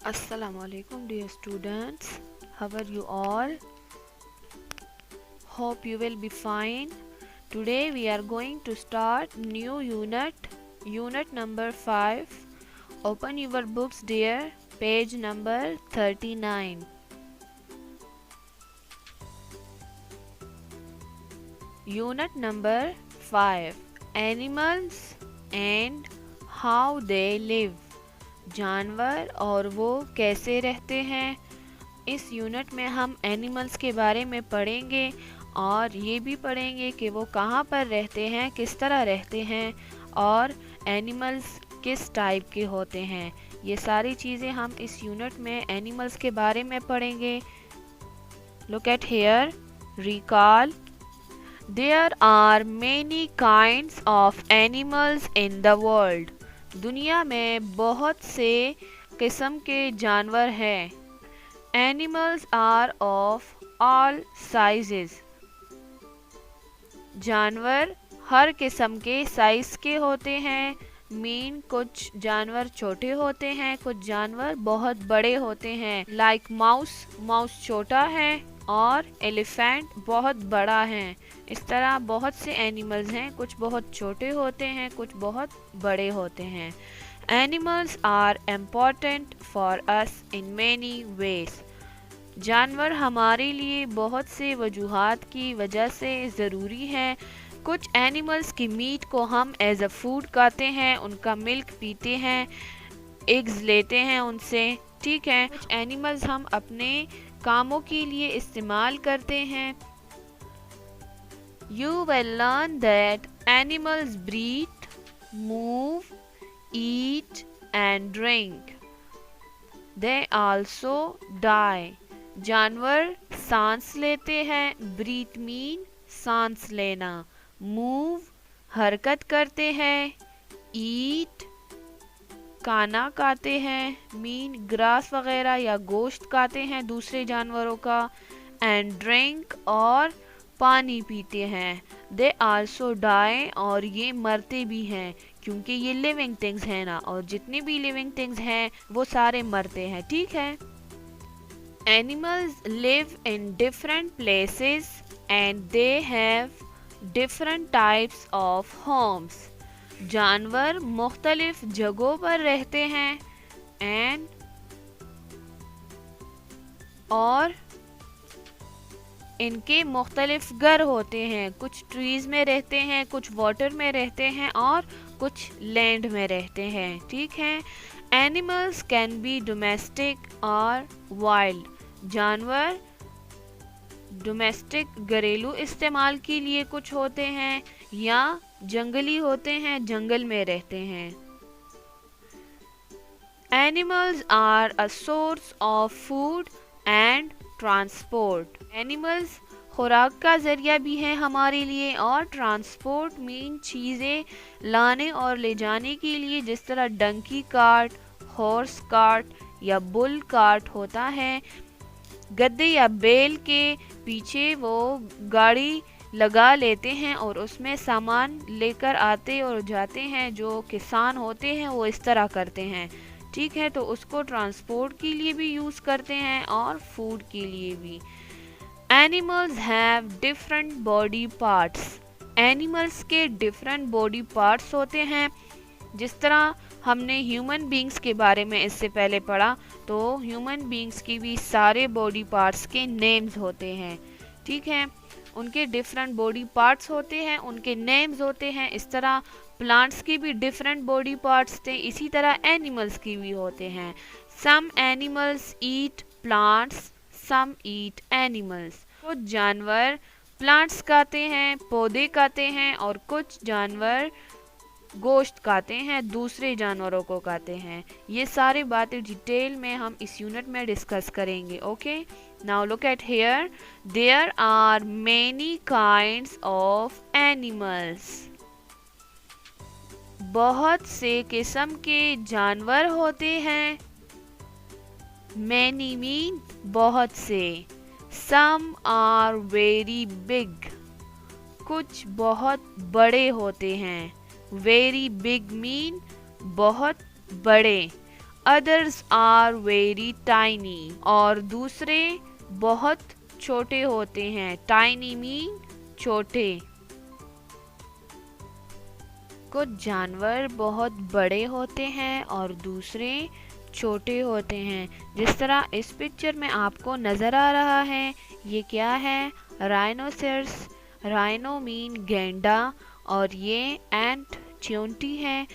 Assalamu alaikum dear students. How are you all? Hope you will be fine. Today we are going to start new unit number 5. Open your books dear, page number 39. Unit number 5. Animals and how they live. जानवर और वो कैसे रहते हैं। इस unit में हम animals के बारे में पढ़ेंगे और ये भी पढ़ेंगे कि वो कहाँ पर रहते हैं, किस तरह रहते हैं और एनिमल्स किस टाइप के होते हैं। ये सारी चीज़ें हम इस यूनिट में एनिमल्स के बारे में पढ़ेंगे। Look at here, recall. There are many kinds of animals in the world. दुनिया में बहुत से किस्म के जानवर हैं। Animals are of all sizes. जानवर हर किस्म के साइज के होते हैं। कुछ जानवर छोटे होते हैं, कुछ जानवर बहुत बड़े होते हैं। लाइक माउस छोटा है और एलिफेंट बहुत बड़ा है। इस तरह बहुत से एनिमल्स हैं, कुछ बहुत छोटे होते हैं, कुछ बहुत बड़े होते हैं। Animals are important for us in many ways. जानवर हमारे लिए बहुत से वजूहात की वजह से ज़रूरी हैं। कुछ एनिमल्स की मीट को हम एज अ फूड खाते हैं, उनका मिल्क पीते हैं, एग्स लेते हैं उनसे, ठीक है। कुछ एनिमल्स हम अपने कामों के लिए इस्तेमाल करते हैं। You will learn that animals breathe, move, eat and drink. They also die. जानवर सांस लेते हैं, breathe मीन सांस लेना, move हरकत करते हैं, eat खाना खाते हैं, मीन ग्रास वगैरह या गोश्त खाते हैं दूसरे जानवरों का, एंड ड्रिंक और पानी पीते हैं। दे आल्सो डाई और ये मरते भी हैं, क्योंकि ये लिविंग थिंग्स हैं ना, और जितने भी लिविंग थिंग्स हैं वो सारे मरते हैं, ठीक है। Animals live in different places and they have different types of homes. जानवर मुख्तलिफ जगहों पर रहते हैं एंड और इनके मुख्तलिफ घर होते हैं। कुछ ट्रीज में रहते हैं, कुछ वाटर में रहते हैं और कुछ लैंड में रहते हैं, ठीक है। एनिमल्स कैन बी डोमेस्टिक और वाइल्ड। जानवर डोमेस्टिक घरेलू इस्तेमाल के लिए कुछ होते हैं या जंगली होते हैं, जंगल में रहते हैं। Animals are a source of food and transport. Animals खुराक का जरिया भी है हमारे लिए और ट्रांसपोर्ट मीन चीज़ें लाने और ले जाने के लिए, जिस तरह डंकी कार्ट, हॉर्स कार्ट या बुल कार्ट होता है। गद्दे या बैल के पीछे वो गाड़ी लगा लेते हैं और उसमें सामान लेकर आते और जाते हैं। जो किसान होते हैं वो इस तरह करते हैं, ठीक है। तो उसको ट्रांसपोर्ट के लिए भी यूज़ करते हैं और फूड के लिए भी। Animals have different body parts. Animals के डिफरेंट बॉडी पार्ट्स होते हैं। जिस तरह हमने ह्यूमन बींग्स के बारे में इससे पहले पढ़ा, तो ह्यूमन बींग्स की भी सारे बॉडी पार्ट्स के नेम्स होते हैं, ठीक है। उनके डिफरेंट बॉडी पार्ट्स होते हैं, उनके नेम्स होते हैं। इस तरह प्लांट्स की भी डिफरेंट बॉडी पार्ट्स थे, इसी तरह एनिमल्स की भी होते हैं। सम एनिमल्स ईट प्लांट्स, सम ईट एनिमल्स। कुछ जानवर प्लांट्स खाते हैं, पौधे खाते हैं, और कुछ जानवर गोश्त खाते हैं, दूसरे जानवरों को खाते हैं। ये सारी बातें डिटेल में हम इस यूनिट में डिस्कस करेंगे, okay. Now look at here, there are many kinds of animals. बहुत से किस्म के जानवर होते हैं। मैनी मीन बहुत से। Some are very big. कुछ बहुत बड़े होते हैं। वेरी बिग मीन बहुत बड़े। अदर्स आर वेरी टाइनी, और दूसरे बहुत छोटे होते हैं। टाइनी मीन छोटे। कुछ जानवर बहुत बड़े होते हैं और दूसरे छोटे होते हैं। जिस तरह इस पिक्चर में आपको नज़र आ रहा है, ये क्या है? राइनोसेरस। राइनो मीन गैंडा, और ये एंट चींटी है।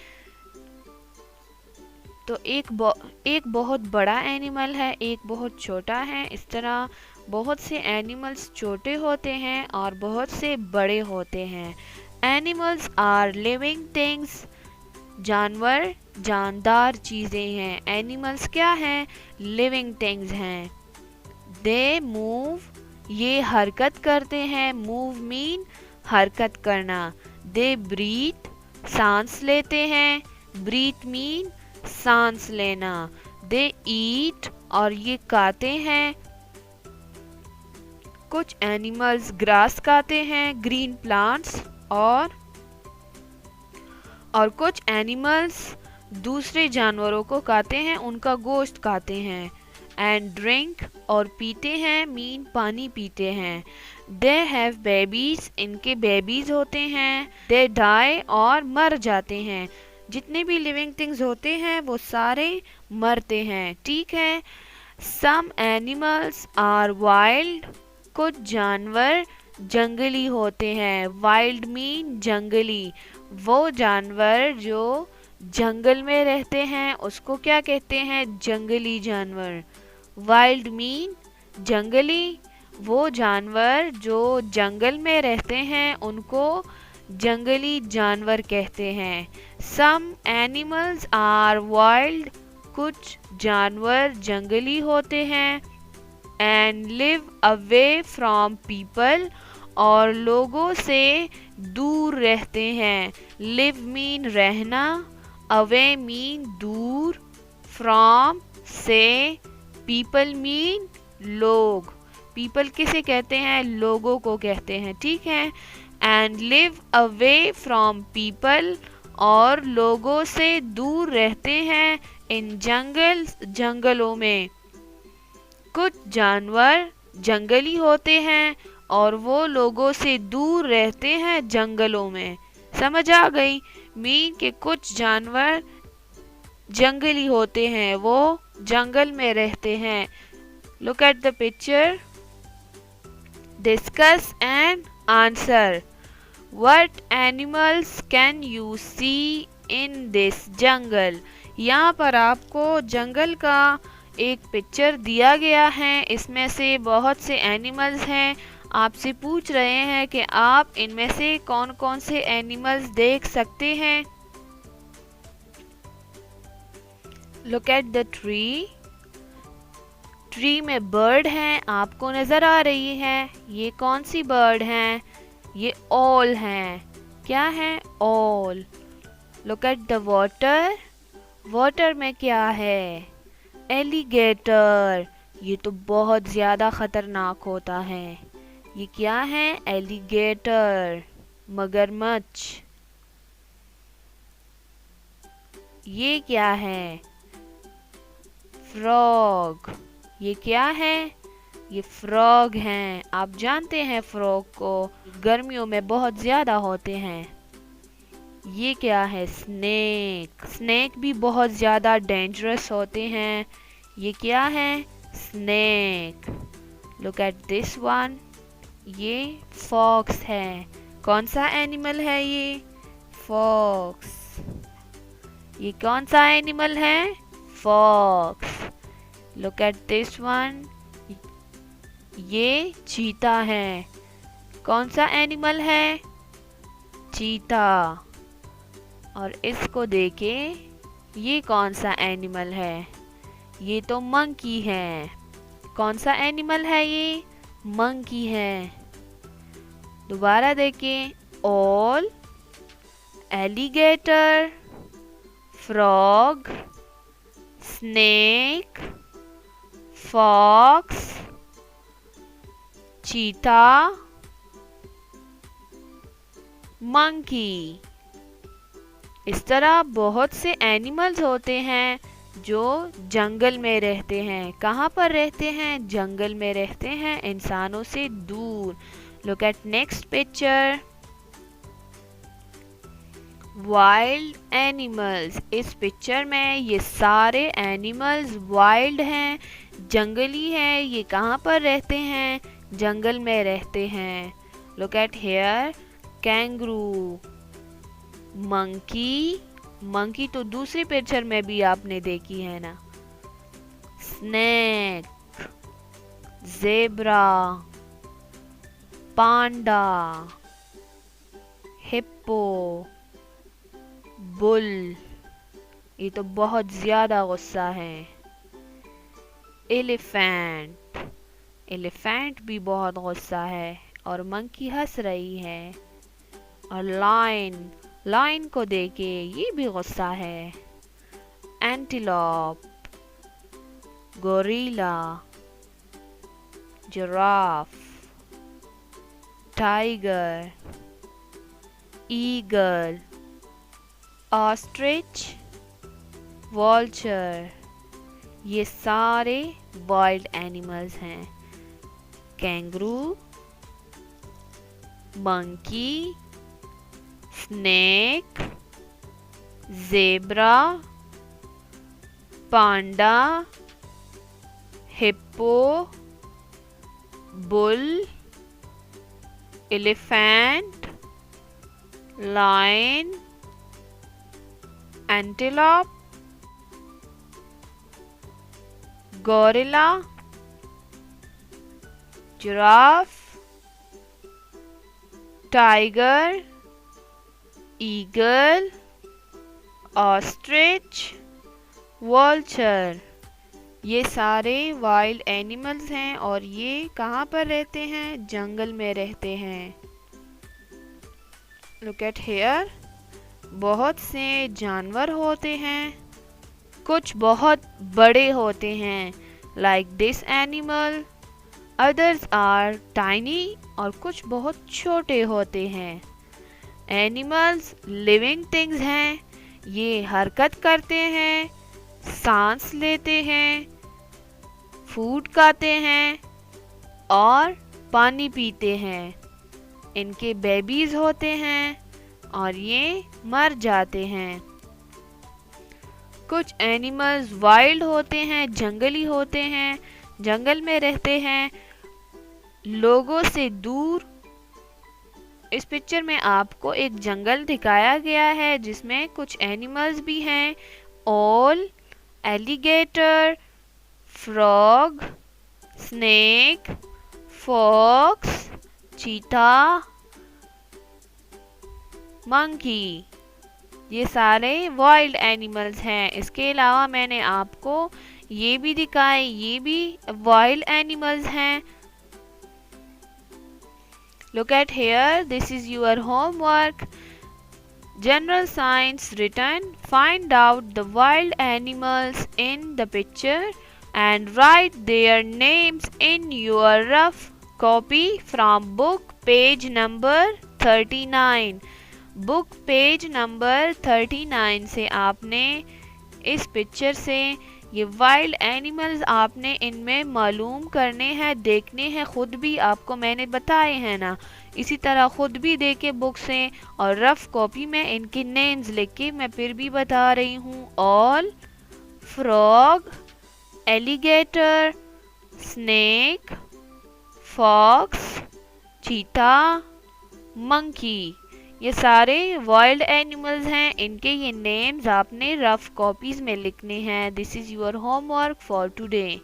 तो एक बहुत बड़ा एनिमल है, एक बहुत छोटा है। इस तरह बहुत से एनिमल्स छोटे होते हैं और बहुत से बड़े होते हैं। Animals are living things. जानवर जानदार चीज़ें हैं। एनिमल्स क्या हैं? लिविंग थिंग्स हैं। दे मूव, ये हरकत करते हैं। मूव मीन हरकत करना। दे ब्रीथ, सांस लेते हैं। ब्रीथ मीन सांस लेना। दे ईट, और ये खाते हैं। कुछ एनिमल्स ग्रास खाते हैं, ग्रीन प्लांट्स, और कुछ एनिमल्स दूसरे जानवरों को खाते हैं, उनका गोश्त खाते हैं। एंड ड्रिंक, और पीते हैं मीन पानी पीते हैं। दे हैव बेबीज, इनके बेबीज होते हैं। दे डाई, और मर जाते हैं। जितने भी लिविंग थिंग्स होते हैं वो सारे मरते हैं, ठीक है। सम एनिमल्स आर वाइल्ड, कुछ जानवर जंगली होते हैं। वाइल्ड मीन जंगली। वो जानवर जो जंगल में रहते हैं उसको क्या कहते हैं? जंगली जानवर। वाइल्ड मीन जंगली। वो जानवर जो जंगल में रहते हैं उनको जंगली जानवर कहते हैं। सम एनिमल्स आर वाइल्ड, कुछ जानवर जंगली होते हैं। And live away from people, और लोगों से दूर रहते हैं। लिव मीन रहना, अवे मीन दूर, फ्रॉम से, पीपल मीन लोग। पीपल किसे कहते हैं? लोगों को कहते हैं, ठीक है। And live away from people, और लोगों से दूर रहते हैं। इन जंगलों में। कुछ जानवर जंगली होते हैं और वो लोगों से दूर रहते हैं जंगलों में। समझ आ गई? मीन के कुछ जानवर जंगली होते हैं, वो जंगल में रहते हैं। Look at the picture, discuss and answer. What animals can you see in this jungle? यहाँ पर आपको जंगल का एक पिक्चर दिया गया है। इसमें से बहुत से एनिमल्स हैं। आपसे पूछ रहे हैं कि आप इनमें से कौन कौन से एनिमल्स देख सकते हैं। Look at the tree. Tree में बर्ड हैं, आपको नज़र आ रही है। ये कौन सी बर्ड हैं? ये ओल हैं। क्या है? ओल। Look at the water. Water में क्या है? एलिगेटर। ये तो बहुत ज़्यादा ख़तरनाक होता है। ये क्या है? एलिगेटर, मगरमच्छ। ये क्या है? फ्रॉग। ये क्या है? ये फ्रॉग हैं। आप जानते हैं फ्रॉग को, गर्मियों में बहुत ज़्यादा होते हैं। ये क्या है? स्नेक। स्नेक भी बहुत ज़्यादा डेंजरस होते हैं। ये क्या है? Snake. Look at this one. ये फॉक्स है। कौन सा एनिमल है ये? फॉक्स। ये कौन सा एनिमल है? Fox. Look at this one. ये चीता है। कौन सा एनिमल है? चीता। और इसको देखे, ये कौन सा एनिमल है? ये तो मंकी है। कौन सा एनिमल है ये? मंकी है। दोबारा देखें, ओल, alligator, frog, snake, fox, cheetah, monkey. इस तरह बहुत से एनिमल्स होते हैं जो जंगल में रहते हैं। कहाँ पर रहते हैं? जंगल में रहते हैं, इंसानों से दूर। Look at next picture. Wild animals. इस पिक्चर में ये सारे एनिमल्स वाइल्ड हैं, जंगली हैं। ये कहाँ पर रहते हैं? जंगल में रहते हैं। Look at here. Kangaroo, monkey, monkey तो दूसरी पिक्चर में भी आपने देखी है ना। Snake, zebra, panda, hippo, bull, ये तो बहुत ज्यादा गुस्सा है। एलिफेंट, एलिफेंट भी बहुत गुस्सा है। और मंकी हंस रही है। और लायन, लायन को देखे ये भी गुस्सा है। Antelope, gorilla, giraffe, tiger, eagle, ostrich, vulture, ये सारे वाइल्ड एनिमल्स हैं। Kangaroo, monkey, snake, zebra, panda, hippo, bull, elephant, lion, antelope, gorilla, giraffe, tiger, eagle, ostrich, vulture, ये सारे वाइल्ड एनिमल्स हैं और ये कहाँ पर रहते हैं? जंगल में रहते हैं। Look at here. बहुत से जानवर होते हैं, कुछ बहुत बड़े होते हैं, like this animal. Others are tiny, और कुछ बहुत छोटे होते हैं। एनिमल्स लिविंग थिंग्स हैं, ये हरकत करते हैं, सांस लेते हैं, फूड खाते हैं और पानी पीते हैं। इनके बेबीज होते हैं और ये मर जाते हैं। कुछ एनिमल्स वाइल्ड होते हैं, जंगली होते हैं, जंगल में रहते हैं, लोगों से दूर। इस पिक्चर में आपको एक जंगल दिखाया गया है जिसमें कुछ एनिमल्स भी हैं। ओल, alligator, frog, snake, fox, cheetah, monkey, ये सारे वाइल्ड एनिमल्स हैं। इसके अलावा मैंने आपको ये भी दिखाए, ये भी वाइल्ड एनिमल्स हैं। Look at here, this is your homework. General science written. Find out the wild animals in the picture and write their names in your rough copy from book page number 39. Book page number 39 से आपने इस picture से ये wild animals आपने इनमें मालूम करने हैं, देखने हैं। खुद भी आपको मैंने बताए हैं ना, इसी तरह खुद भी देखे बुक से और रफ कॉपी में इनके नेम्स लिख के मैं फिर भी बता रही हूँ। Owl, frog, alligator, snake, fox, cheetah, monkey, ये सारे वाइल्ड एनिमल्स हैं। इनके ये नेम्स आपने रफ कॉपीज में लिखने हैं। This is your homework for today.